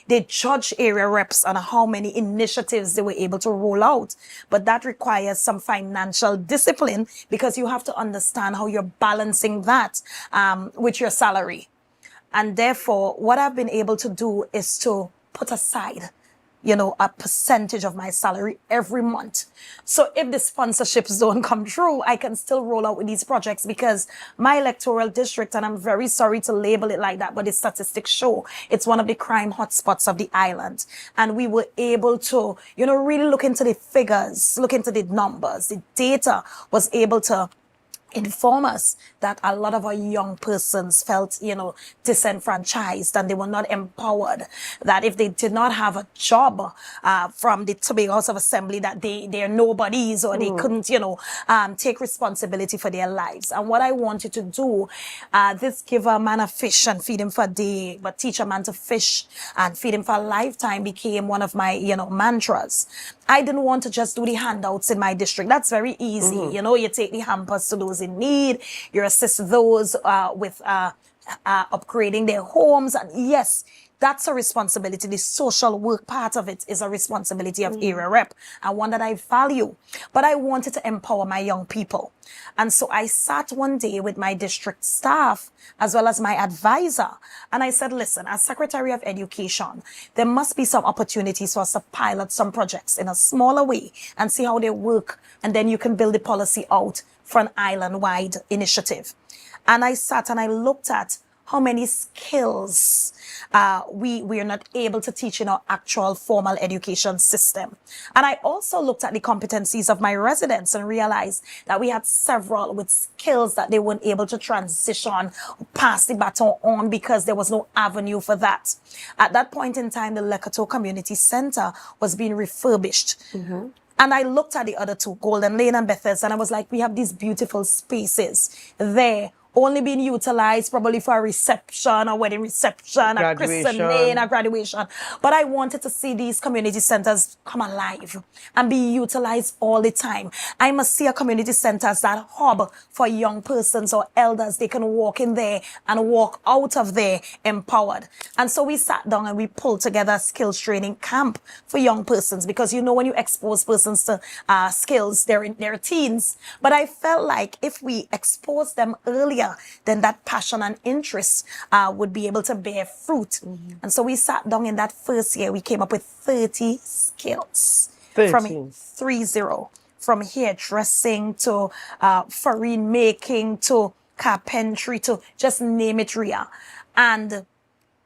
S2: they judge area reps on how many initiatives they were able to roll out. But that requires some financial discipline because you have to understand how you're balancing that with your salary. And therefore, what I've been able to do is to put aside, a percentage of my salary every month. So if the sponsorships don't come true, I can still roll out with these projects because my electoral district, and I'm very sorry to label it like that, but the statistics show it's one of the crime hotspots of the island. And we were able to, really look into the figures, look into the numbers. The data was able to inform us that a lot of our young persons felt, disenfranchised and they were not empowered, that if they did not have a job from the Tobago House of Assembly, that they're nobodies or they couldn't, take responsibility for their lives. And what I wanted to do, this give a man a fish and feed him for a day, but teach a man to fish and feed him for a lifetime became one of my, mantras. I didn't want to just do the handouts in my district. That's very easy. You take the hampers to those in need. You assist those with upgrading their homes. And yes, that's a responsibility. The social work part of it is a responsibility of area rep and one that I value. But I wanted to empower my young people. And so I sat one day with my district staff as well as my advisor. And I said, listen, as Secretary of Education, there must be some opportunities for us to pilot some projects in a smaller way and see how they work. And then you can build the policy out for an island-wide initiative. And I sat and I looked at how many skills we are not able to teach in our actual formal education system. And I also looked at the competencies of my residents and realized that we had several with skills that they weren't able to transition, pass the baton on because there was no avenue for that. At that point in time, the Leato Community Center was being refurbished. Mm-hmm. And I looked at the other two, Golden Lane and Bethesda, and I was like, we have these beautiful spaces there, only being utilized probably for a reception, a wedding reception, a christening, a graduation. But I wanted to see these community centers come alive and be utilized all the time. I must see a community center as that hub for young persons or elders. They can walk in there and walk out of there empowered. And so we sat down and we pulled together a skills training camp for young persons because, when you expose persons to skills, they're in their teens. But I felt like if we expose them earlier, then that passion and interest would be able to bear fruit. Mm-hmm. And so we sat down in that first year, we came up with 30 skills. 30. From hairdressing to farine making to carpentry to just name it, Rhea. And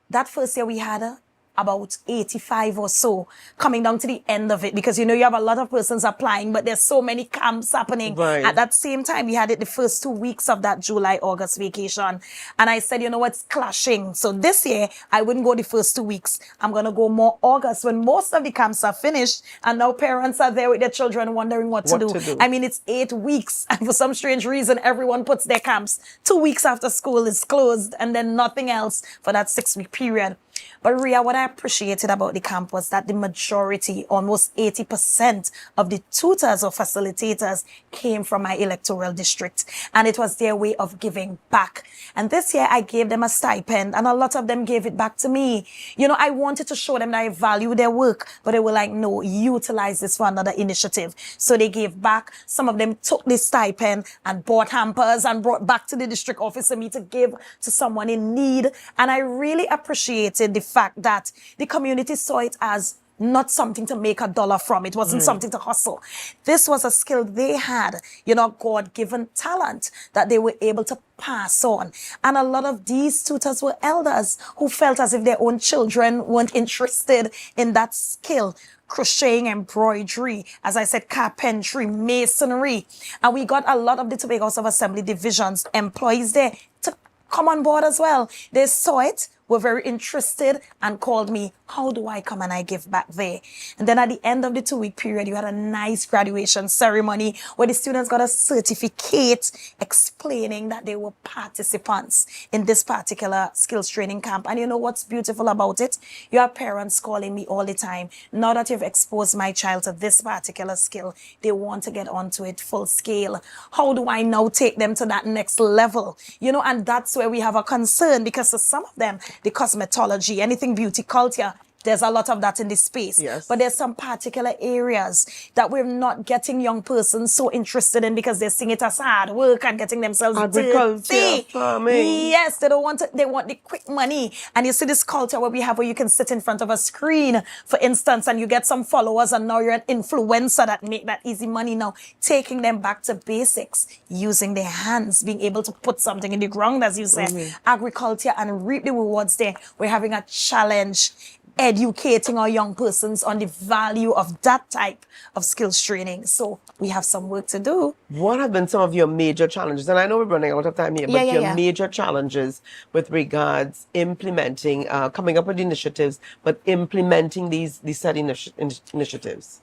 S2: that first year we had about 85 or so coming down to the end of it because you have a lot of persons applying, but there's so many camps happening. Right. At that same time, we had it the first 2 weeks of that July-August vacation. And I said, it's clashing. So this year, I wouldn't go the first 2 weeks. I'm going to go more August when most of the camps are finished. And now parents are there with their children wondering what to do. I mean, it's 8 weeks. And for some strange reason, everyone puts their camps 2 weeks after school is closed and then nothing else for that 6-week period. But Rhea, what I appreciated about the camp was that the majority, almost 80% of the tutors or facilitators came from my electoral district. And it was their way of giving back. And this year I gave them a stipend and a lot of them gave it back to me. You know, I wanted to show them that I value their work, but they were like, no, utilize this for another initiative. So they gave back. Some of them took this stipend and bought hampers and brought back to the district office for me to give to someone in need. And I really appreciated the fact that the community saw it as not something to make a dollar from. It wasn't something to hustle. This was a skill they had, you know, God-given talent that they were able to pass on. And a lot of these tutors were elders who felt as if their own children weren't interested in that skill. Crocheting, embroidery, as I said, carpentry, masonry. And we got a lot of the Tobago House of Assembly divisions employees there to come on board as well. They saw it, were very interested and called me, how do I come and I give back there? And then at the end of the 2-week period, you had a nice graduation ceremony where the students got a certificate explaining that they were participants in this particular skills training camp. And you know what's beautiful about it? You have parents calling me all the time. Now that you've exposed my child to this particular skill, they want to get onto it full scale. How do I now take them to that next level? You know, and that's where we have a concern, because for some of them, the cosmetology, anything beauty culture, there's a lot of that in this space.
S1: Yes.
S2: But there's some particular areas that we're not getting young persons so interested in because they're seeing it as hard work and getting themselves
S1: Agriculture,
S2: dirty.
S1: farming.
S2: Yes, they don't want to, they want the quick money. And you see this culture where we have where you can sit in front of a screen, for instance, and you get some followers and now you're an influencer that make that easy money now. Taking them back to basics, using their hands, being able to put something in the ground, as you said, agriculture, and reap the rewards there. We're having a challenge educating our young persons on the value of that type of skills training. So we have some work to do.
S1: What have been some of your major challenges? And I know we're running out of time here, but your major challenges with regards implementing, coming up with initiatives, but implementing these said initiatives.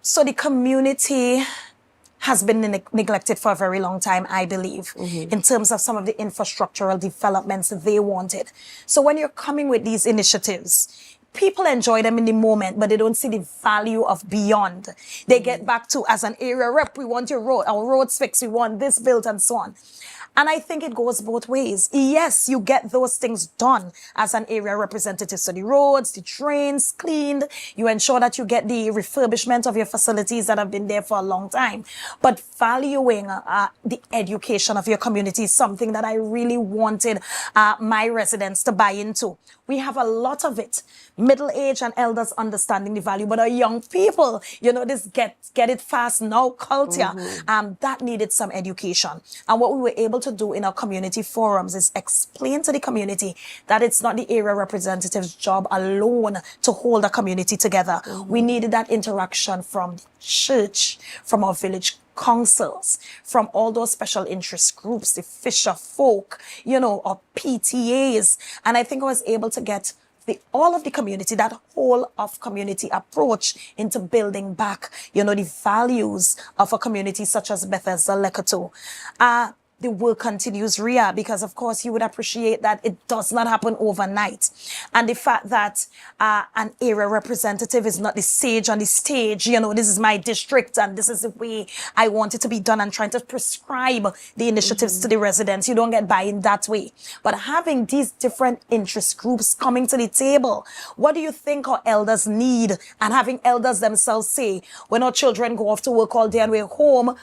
S2: So the community has been neglected for a very long time, I believe, in terms of some of the infrastructural developments they wanted. So when you're coming with these initiatives, people enjoy them in the moment, but they don't see the value of beyond. They get back to, as an area rep, we want your road, our roads fixed, we want this built, and so on. And I think it goes both ways. Yes, you get those things done as an area representative. So the roads, the drains cleaned. You ensure that you get the refurbishment of your facilities that have been there for a long time. But valuing the education of your community is something that I really wanted my residents to buy into. We have a lot of it. Middle-aged and elders understanding the value, but our young people, you know, this get it fast now culture, that needed some education. And what we were able to do in our community forums is explain to the community that it's not the area representative's job alone to hold a community together. We needed that interaction from the church, from our village councils, from all those special interest groups, the fisher folk, you know, or PTAs. And I think I was able to get all of the community, that whole of community approach into building back, you know, the values of a community such as Bethesda, Leato. The work continues, Rhea, because of course you would appreciate that it does not happen overnight. And the fact that an area representative is not the sage on the stage, you know, this is my district and this is the way I want it to be done, and trying to prescribe the initiatives to the residents. You don't get buy-in that way. But having these different interest groups coming to the table, what do you think our elders need? And having elders themselves say, when our children go off to work all day and we're home,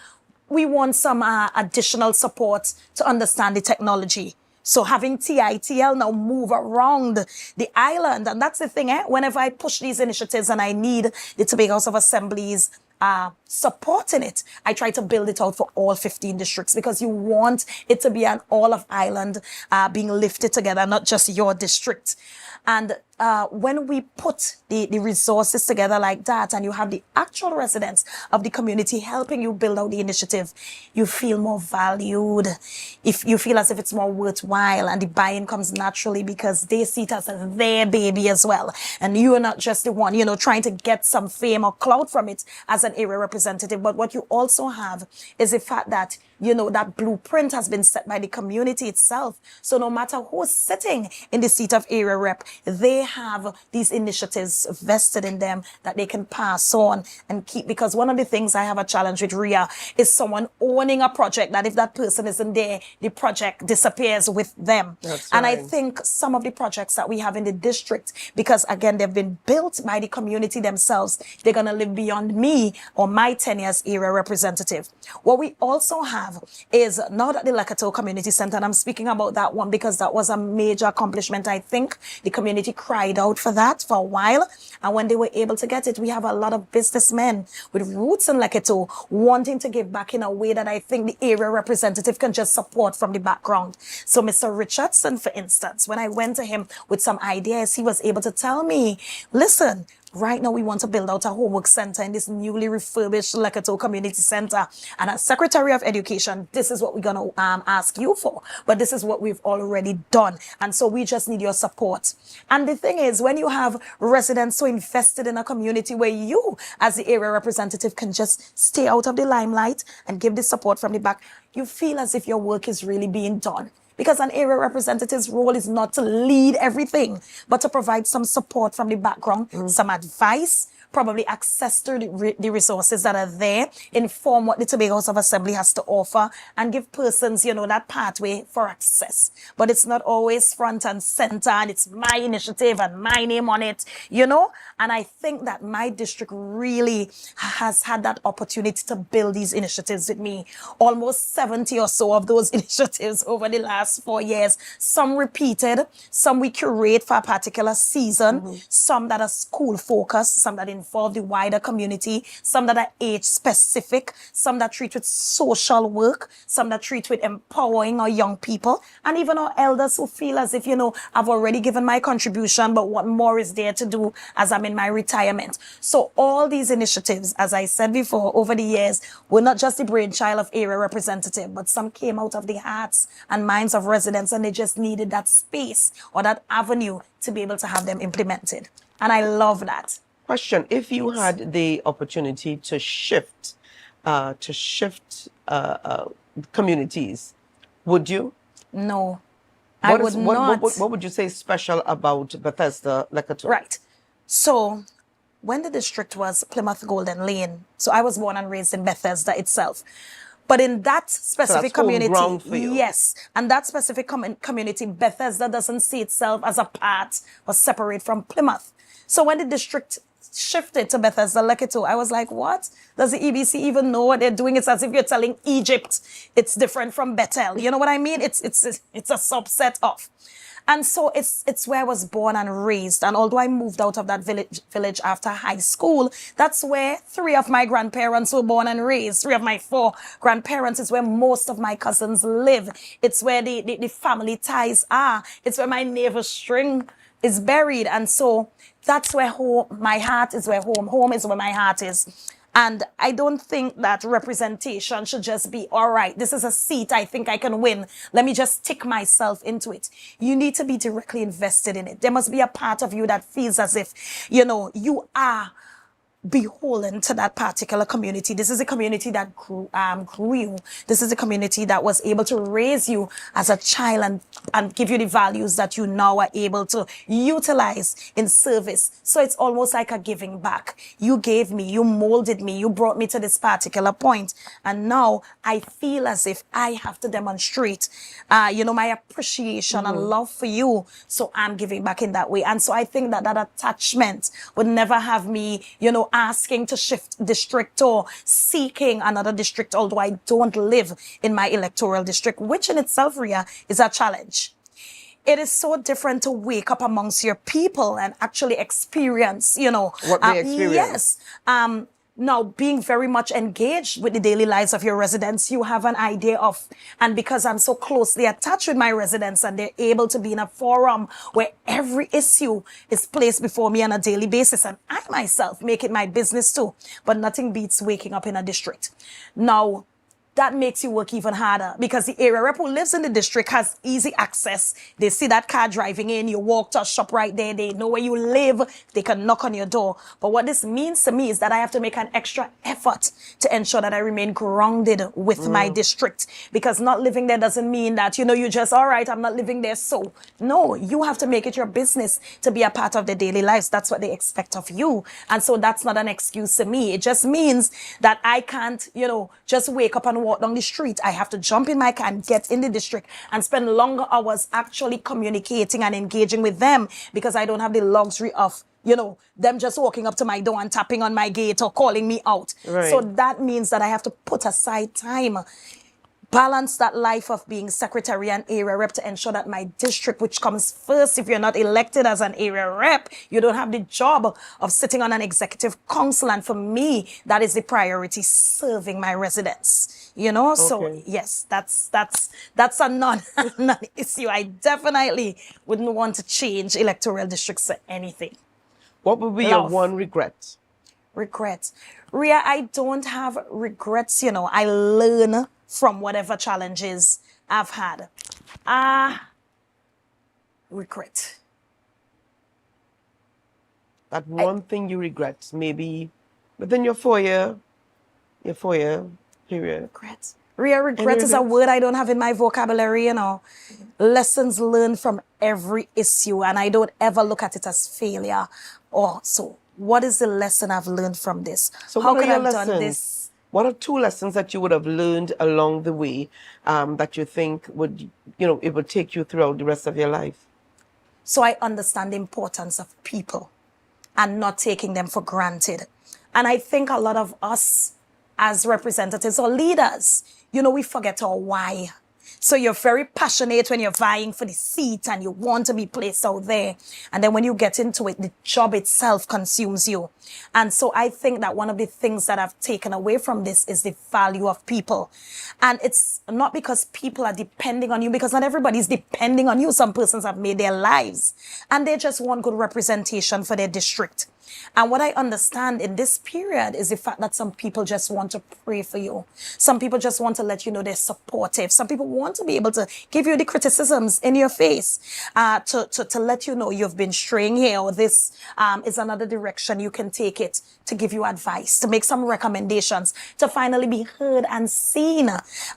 S2: we want some additional support to understand the technology. So having TITL now move around the island. And that's the thing, whenever I push these initiatives and I need the Tobago House of Assemblies supporting it, I try to build it out for all 15 districts, because you want it to be an all of island being lifted together, not just your district. And when we put the resources together like that, and you have the actual residents of the community helping you build out the initiative, you feel more valued. If you feel as if it's more worthwhile, and the buy-in comes naturally because they see it as their baby as well. And you are not just the one, you know, trying to get some fame or clout from it as an area representative. But what you also have is the fact that that blueprint has been set by the community itself. So no matter who's sitting in the seat of area rep, they have these initiatives vested in them that they can pass on and keep. Because one of the things I have a challenge with, Rhea, is someone owning a project that if that person isn't there, the project disappears with them.
S1: That's
S2: and
S1: right.
S2: I think some of the projects that we have in the district, because again, they've been built by the community themselves, they're going to live beyond me or my tenure as area representative. What we also have is now that the Leato Community Center, and I'm speaking about that one because that was a major accomplishment. I think the community cried out for that for a while. And when they were able to get it, we have a lot of businessmen with roots in Leato wanting to give back in a way that I think the area representative can just support from the background. So Mr. Richardson, for instance, when I went to him with some ideas, he was able to tell me, listen, right now we want to build out a homework center in this newly refurbished Leato Community Center. And as Secretary of Education, this is what we're going to ask you for. But this is what we've already done. And so we just need your support. And the thing is, when you have residents so invested in a community where you, as the area representative, can just stay out of the limelight and give the support from the back, you feel as if your work is really being done. Because an area representative's role is not to lead everything, but to provide some support from the background, some advice, probably access to the resources that are there, inform what the Tobago House of Assembly has to offer, and give persons, that pathway for access. But it's not always front and center, and it's my initiative and my name on it, And I think that my district really has had that opportunity to build these initiatives with me. Almost 70 or so of those initiatives over the last 4 years. Some repeated, some we curate for a particular season, some that are school focused, some that involve the wider community, some that are age specific, some that treat with social work, some that treat with empowering our young people, and even our elders who feel as if, I've already given my contribution, but what more is there to do as I'm in my retirement? So all these initiatives, as I said before, over the years, were not just the brainchild of area representative, but some came out of the hearts and minds of residents, and they just needed that space or that avenue to be able to have them implemented. And I love that.
S1: Question: if you had the opportunity to shift communities, would you?
S2: No, I would not.
S1: What would you say is special about Bethesda, Leato?
S2: Right. So when the district was Plymouth Golden Lane, so I was born and raised in Bethesda itself. But in that specific community, yes, and that specific community, Bethesda doesn't see itself as a part or separate from Plymouth. So when the district shifted to Bethesda, Leato, I was like, what? Does the EBC even know what they're doing? It's as if you're telling Egypt it's different from Bethel. You know what I mean? It's a subset of. And so it's where I was born and raised. And although I moved out of that village after high school, that's where 3 of my grandparents were born and raised. 3 of my 4 grandparents is where most of my cousins live. It's where the family ties are. It's where my navel string is buried. And so that's where my heart is, where home is where my heart is. And I don't think that representation should just be, all right, this is a seat I think I can win. Let me just stick myself into it. You need to be directly invested in it. There must be a part of you that feels as if, you are beholden to that particular community. This is a community that grew you. This is a community that was able to raise you as a child and give you the values that you now are able to utilize in service. So it's almost like a giving back. You gave me, you molded me, you brought me to this particular point. And now I feel as if I have to demonstrate, my appreciation and love for you. So I'm giving back in that way. And so I think that attachment would never have me, asking to shift district or seeking another district, although I don't live in my electoral district, which in itself, Rhea, is a challenge. It is so different to wake up amongst your people and actually experience,
S1: what they experience.
S2: Yes. Now, being very much engaged with the daily lives of your residents, you have an idea of, and because I'm so closely attached with my residents and they're able to be in a forum where every issue is placed before me on a daily basis, and I myself make it my business too, but nothing beats waking up in a district. Now, that makes you work even harder because the area rep who lives in the district has easy access. They see that car driving in, you walk to a shop right there, they know where you live, they can knock on your door. But what this means to me is that I have to make an extra effort to ensure that I remain grounded with my district, because not living there doesn't mean that, you just, all right, I'm not living there. So no, you have to make it your business to be a part of their daily lives. That's what they expect of you. And so that's not an excuse to me. It just means that I can't, just wake up and walk down the street. I have to jump in my car and get in the district and spend longer hours actually communicating and engaging with them, because I don't have the luxury of, them just walking up to my door and tapping on my gate or calling me out.
S1: Right.
S2: So that means that I have to put aside time, balance that life of being secretary and area rep to ensure that my district, which comes first, if you're not elected as an area rep, you don't have the job of sitting on an executive council. And for me, that is the priority, serving my residents, So yes, that's a non-issue. I definitely wouldn't want to change electoral districts for anything.
S1: What would be your one regret?
S2: Regret. Rhea, I don't have regrets, I learn from whatever challenges I've had. Regret.
S1: That one thing you regret, maybe within your 4-year period.
S2: Regret. Rhea, regret is a word I don't have in my vocabulary, Lessons learned from every issue, and I don't ever look at it as failure. So what is the lesson I've learned from this?
S1: So
S2: how
S1: what
S2: could
S1: are
S2: I
S1: your
S2: have done
S1: lessons?
S2: this?
S1: What are 2 lessons that you would have learned along the way that you think would, it would take you throughout the rest of your life?
S2: So I understand the importance of people and not taking them for granted. And I think a lot of us as representatives or leaders, we forget our why. So you're very passionate when you're vying for the seat and you want to be placed out there. And then when you get into it, the job itself consumes you. And so I think that one of the things that I've taken away from this is the value of people. And it's not because people are depending on you, because not everybody's depending on you. Some persons have made their lives and they just want good representation for their district. And what I understand in this period is the fact that some people just want to pray for you. Some people just want to let you know they're supportive. Some people want to be able to give you the criticisms in your face, to let you know you've been straying here, or this is another direction you can take it, to give you advice, to make some recommendations, to finally be heard and seen.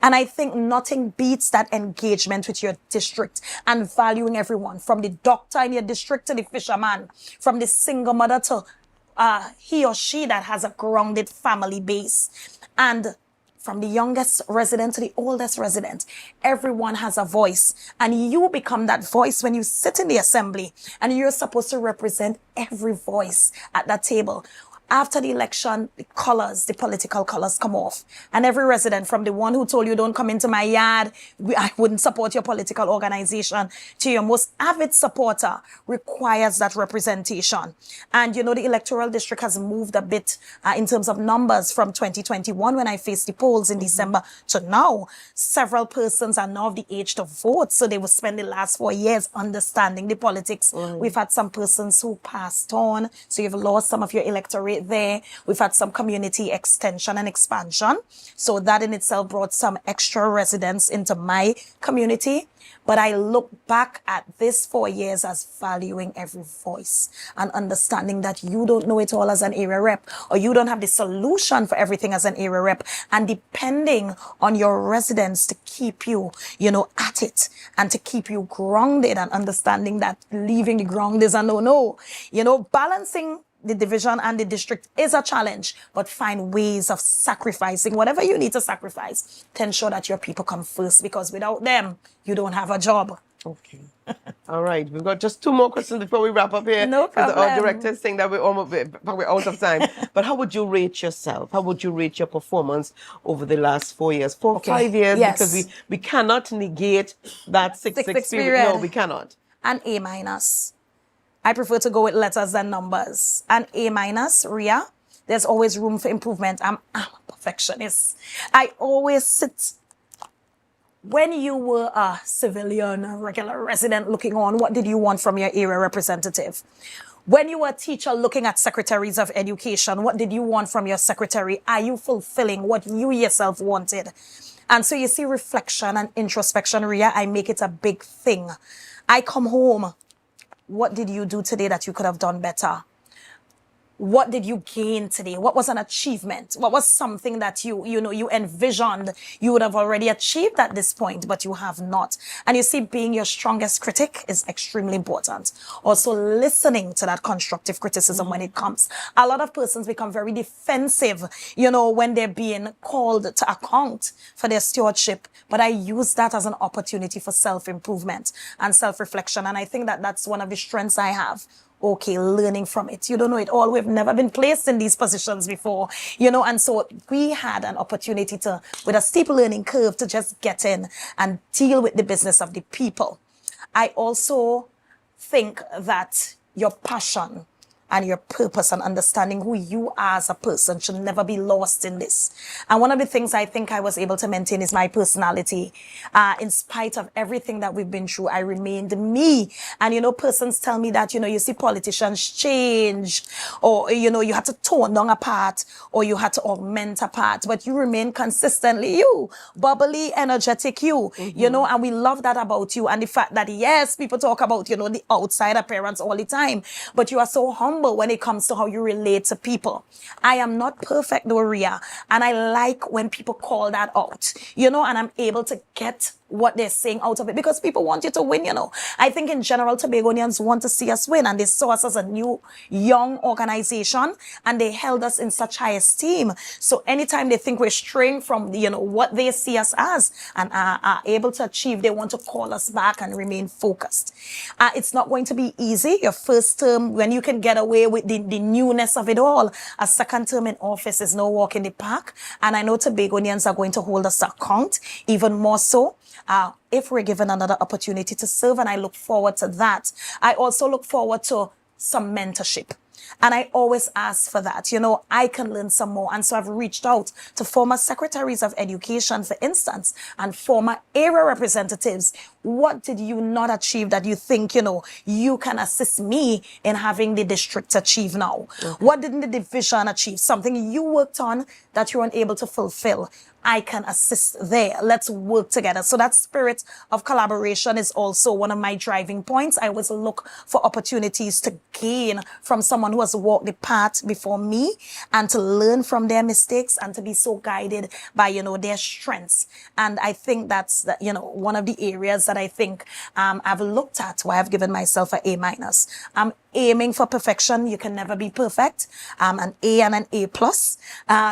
S2: And I think nothing beats that engagement with your district and valuing everyone, from the doctor in your district to the fisherman, from the single mother to he or she that has a grounded family base. And from the youngest resident to the oldest resident, everyone has a voice. And you become that voice when you sit in the assembly, and you're supposed to represent every voice at that table. After the election, the political colors come off. And every resident, from the one who told you don't come into my yard, I wouldn't support your political organization, to your most avid supporter, requires that representation. And the electoral district has moved a bit in terms of numbers from 2021, when I faced the polls in December, to now. Several persons are now of the age to vote. So they will spend the last 4 years understanding the politics. We've had some persons who passed on. So you've lost some of your electorate there. We've had some community extension and expansion. So that in itself brought some extra residents into my community. But I look back at this 4 years as valuing every voice and understanding that you don't know it all as an area rep, or you don't have the solution for everything as an area rep, and depending on your residents to keep you, at it, and to keep you grounded, and understanding that leaving the ground is a no-no. Balancing the division and the district is a challenge, but find ways of sacrificing whatever you need to sacrifice to ensure that your people come first, because without them, you don't have a job.
S1: Okay. All right. We've got just 2 more questions before we wrap up here.
S2: No problem.
S1: Our director is saying that we're out of time. But how would you rate yourself? How would you rate your performance over the last 4 years? 5 years?
S2: Yes.
S1: Because we cannot negate that 6 period. No, we cannot.
S2: An A-. I prefer to go with letters than numbers. An A-, Rhea. There's always room for improvement. I'm a perfectionist. I always sit. When you were a civilian, a regular resident looking on, what did you want from your area representative? When you were a teacher looking at secretaries of education, what did you want from your secretary? Are you fulfilling what you yourself wanted? And so you see, reflection and introspection, Rhea, I make it a big thing. I come home. What did you do today that you could have done better? What did you gain today? What was an achievement? What was something that you envisioned you would have already achieved at this point, but you have not? And you see, being your strongest critic is extremely important. Also, listening to that constructive criticism when it comes. A lot of persons become very defensive, when they're being called to account for their stewardship. But I use that as an opportunity for self-improvement and self-reflection. And I think that that's one of the strengths I have. Okay, learning from it. You don't know it all. We've never been placed in these positions before, and so we had an opportunity to, with a steep learning curve, to just get in and deal with the business of the people. I also think that your passion and your purpose and understanding who you are as a person should never be lost in this. And one of the things I think I was able to maintain is my personality. In spite of everything that we've been through, I remained me. And, persons tell me that, you see politicians change, or, you had to tone down a part, or you had to augment a part, but you remain consistently you, bubbly, energetic you, and we love that about you. And the fact that, yes, people talk about, the outside appearance all the time, but you are so humble when it comes to how you relate to people. I am not perfect, though, Rhea, and I like when people call that out, and I'm able to get what they're saying out of it, because people want you to win, I think in general, Tobagonians want to see us win, and they saw us as a new, young organization, and they held us in such high esteem. So anytime they think we're straying from, what they see us as and are able to achieve, they want to call us back and remain focused. It's not going to be easy. Your first term, when you can get away with the newness of it all, a second term in office is no walk in the park. And I know Tobagonians are going to hold us to account, even more so, if we're given another opportunity to serve, and I look forward to that. I also look forward to some mentorship. And I always ask for that. I can learn some more. And so I've reached out to former secretaries of education, for instance, and former area representatives. What did you not achieve that you think, you can assist me in having the district achieve now? Okay. What didn't the division achieve? Something you worked on that you weren't able to fulfill. I can assist there. Let's work together. So that spirit of collaboration is also one of my driving points. I always look for opportunities to gain from someone who has walked the path before me, and to learn from their mistakes, and to be so guided by, their strengths. And I think that's, one of the areas that I think I've looked at where I've given myself an A-. I'm aiming for perfection. You can never be perfect. An A and an A+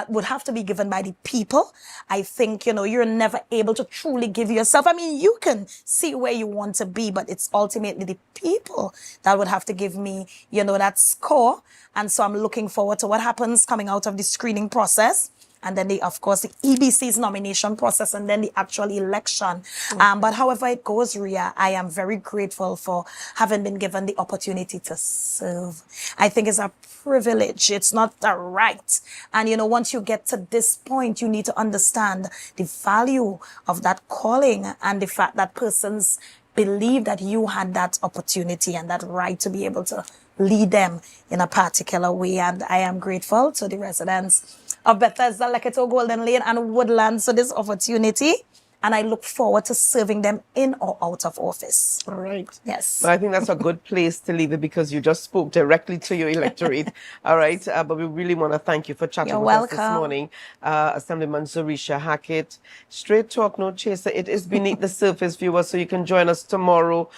S2: would have to be given by the people. I think, you're never able to truly give yourself. I mean, you can see where you want to be, but it's ultimately the people that would have to give me, that score. And so I'm looking forward to what happens coming out of the screening process. And then, of course, the EBC's nomination process, and then the actual election. Okay. But however it goes, Rhea, I am very grateful for having been given the opportunity to serve. I think it's a privilege. It's not a right. And, once you get to this point, you need to understand the value of that calling, and the fact that persons believe that you had that opportunity and that right to be able to lead them in a particular way. And I am grateful to the residents of Bethesda, Leato, Golden Lane, and Woodlands for this opportunity. And I look forward to serving them in or out of office.
S1: All right.
S2: Yes.
S1: Well, I think that's a good place to leave it, because you just spoke directly to your electorate. All right. But we really want to thank you for chatting with us this morning. Assemblyman Zorisha Hackett. Straight talk, no chaser. It is beneath the surface, viewers. So you can join us tomorrow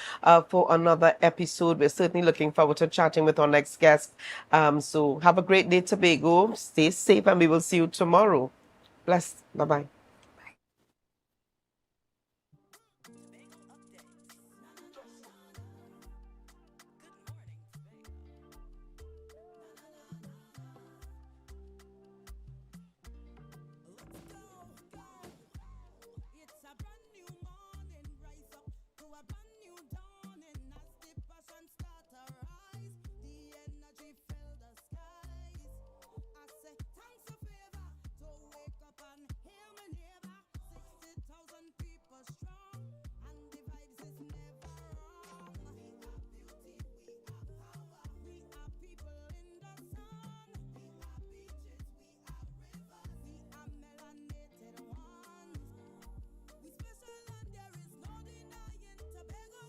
S1: for another episode. We're certainly looking forward to chatting with our next guest. So have a great day, Tobago. Stay safe, and we will see you tomorrow. Blessed. Bye-bye.